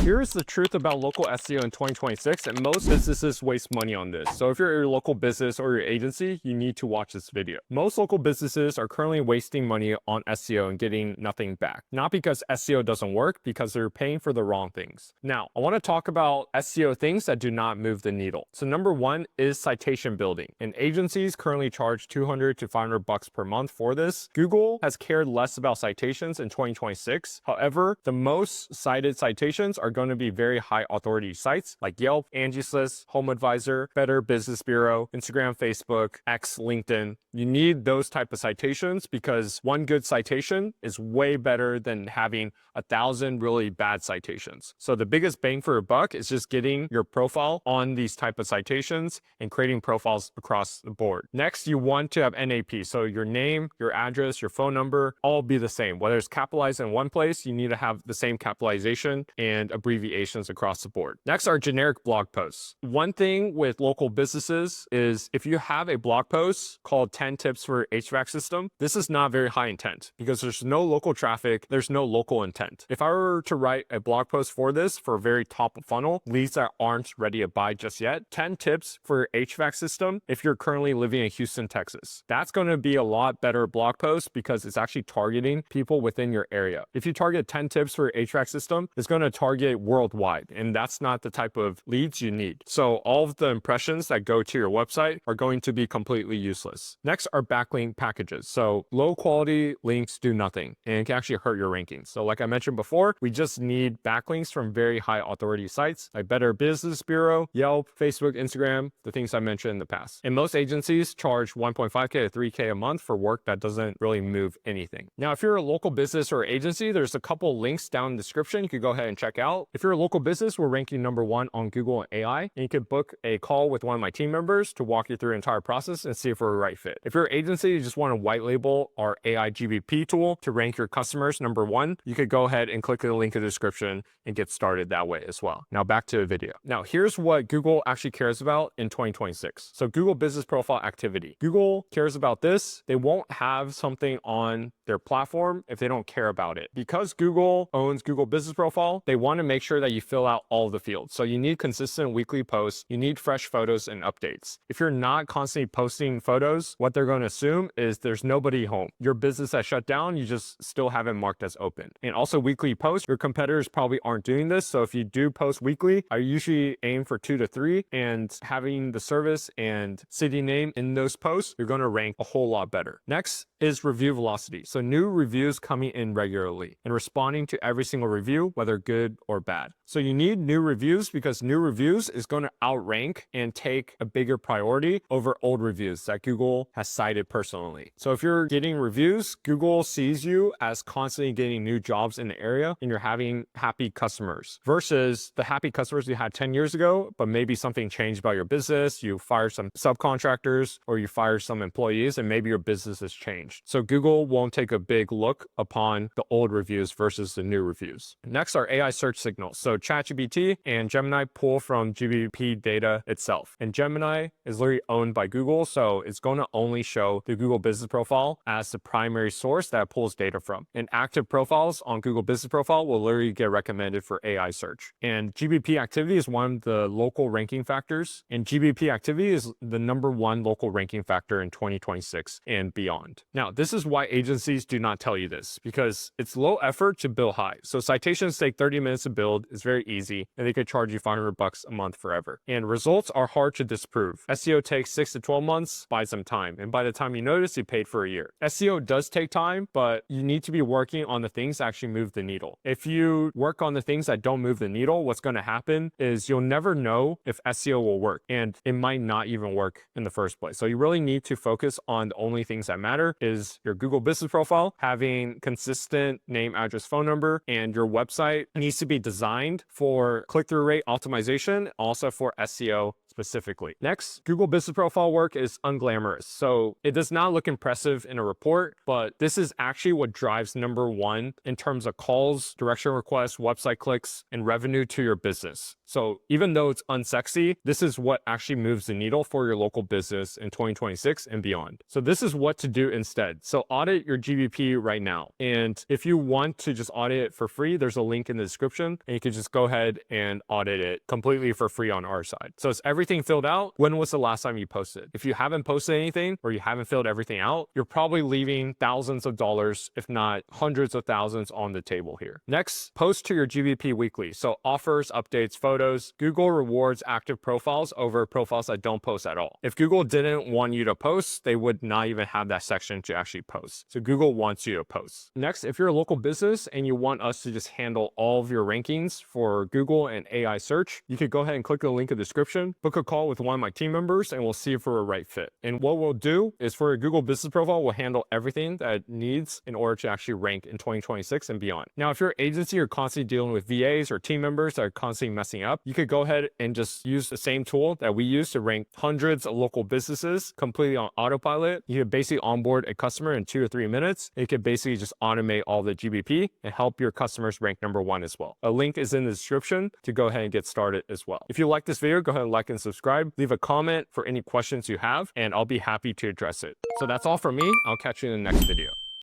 Here's the truth about local SEO in 2026, and most businesses waste money on this. So if you're a local business or your agency, you need to watch this video. Most local businesses are currently wasting money on SEO and getting nothing back. Not because SEO doesn't work, because they're paying for the wrong things. Now, I want to talk about SEO things that do not move the needle. So number one is citation building. And agencies currently charge $200 to $500 per month for this. Google has cared less about citations in 2026. However, the most cited citations are going to be very high authority sites like Yelp, Angie's List, Home Advisor, Better Business Bureau, Instagram, Facebook, X, LinkedIn. You need those type of citations because one good citation is way better than having 1,000 really bad citations. So the biggest bang for a buck is just getting your profile on these type of citations and creating profiles across the board. Next, you want to have NAP. So your name, your address, your phone number, all be the same. Whether it's capitalized in one place, you need to have the same capitalization and abbreviations across the board. Next are generic blog posts. One thing with local businesses is if you have a blog post called 10 tips for HVAC system, this is not very high intent because there's no local traffic, there's no local intent. If I were to write a blog post for this for a very top of funnel, leads that aren't ready to buy just yet, 10 tips for HVAC system if you're currently living in Houston, Texas. That's going to be a lot better blog post because it's actually targeting people within your area. If you target 10 tips for HVAC system, it's going to target worldwide, and that's not the type of leads you need. So all of the impressions that go to your website are going to be completely useless. Next are backlink packages. So low quality links do nothing and it can actually hurt your rankings. So like I mentioned before, we just need backlinks from very high authority sites like Better Business Bureau, Yelp, Facebook, Instagram, the things I mentioned in the past. And most agencies charge 1.5K to 3K a month for work that doesn't really move anything. Now, if you're a local business or agency, there's a couple links down in the description you could go ahead and check out. If you're a local business, we're ranking #1 on Google and AI, and you could book a call with one of my team members to walk you through the entire process and see if we're a right fit. If you're an agency, you just want to white label our AI GBP tool to rank your customers #1, you could go ahead and click the link in the description and get started that way as well. Now back to the video. Now here's what Google actually cares about in 2026. So Google Business Profile Activity. Google cares about this. They won't have something on their platform if they don't care about it. Because Google owns Google Business Profile, they want to make sure that you fill out all of the fields. So you need consistent weekly posts, you need fresh photos and updates. If you're not constantly posting photos, what they're going to assume is there's nobody home. Your business has shut down, you just still have it marked as open. And also weekly posts, your competitors probably aren't doing this. So if you do post weekly, I usually aim for 2 to 3, and having the service and city name in those posts, you're going to rank a whole lot better. Next is review velocity. So new reviews coming in regularly and responding to every single review, whether good or bad. So you need new reviews because new reviews is going to outrank and take a bigger priority over old reviews that Google has cited personally. So if you're getting reviews, Google sees you as constantly getting new jobs in the area and you're having happy customers versus the happy customers you had 10 years ago, but maybe something changed about your business. You fired some subcontractors or you fired some employees and maybe your business has changed. So Google won't take a big look upon the old reviews versus the new reviews. Next are AI search signals. So ChatGPT and Gemini pull from GBP data itself. And Gemini is literally owned by Google, so it's going to only show the Google Business Profile as the primary source that it pulls data from. And active profiles on Google Business Profile will literally get recommended for AI search. And GBP activity is one of the local ranking factors. And GBP activity is the #1 local ranking factor in 2026 and beyond. Now, this is why agencies do not tell you this, because it's low effort to build high. So citations take 30 minutes to build, it's very easy, and they could charge you $500 a month forever. And results are hard to disprove. SEO takes 6 to 12 months, buys some time, and by the time you notice, you paid for a year. SEO does take time, but you need to be working on the things that actually move the needle. If you work on the things that don't move the needle, what's going to happen is you'll never know if SEO will work, and it might not even work in the first place. So you really need to focus on the only things that matter is your Google Business Profile, having consistent name, address, phone number, and your website needs to be designed for click-through rate optimization, also for SEO specifically. Next, Google Business Profile work is unglamorous. So it does not look impressive in a report, but this is actually what drives #1 in terms of calls, direction requests, website clicks, and revenue to your business. So even though it's unsexy, this is what actually moves the needle for your local business in 2026 and beyond. So this is what to do instead. So audit your GBP right now. And if you want to just audit it for free, there's a link in the description and you can just go ahead and audit it completely for free on our side. So is everything filled out? When was the last time you posted? If you haven't posted anything or you haven't filled everything out, you're probably leaving thousands of dollars, if not hundreds of thousands on the table here. Next, post to your GBP weekly. So offers, updates, photos. Google rewards active profiles over profiles that don't post at all. If Google didn't want you to post, they would not even have that section to actually post. So Google wants you to post. Next, if you're a local business and you want us to just handle all of your rankings for Google and AI search, you could go ahead and click the link in the description, book a call with one of my team members, and we'll see if we're a right fit. And what we'll do is for a Google Business Profile, we'll handle everything that it needs in order to actually rank in 2026 and beyond. Now, if you're an agency, you're constantly dealing with VAs or team members that are constantly messing up, you could go ahead and just use the same tool that we use to rank hundreds of local businesses completely on autopilot. You could basically onboard a customer in 2 to 3 minutes. It could basically just automate all the GBP and help your customers rank #1 as well. A link is in the description to go ahead and get started as well. If you like this video, go ahead and like and subscribe. Leave a comment for any questions you have, and I'll be happy to address it. So that's all from me. I'll catch you in the next video.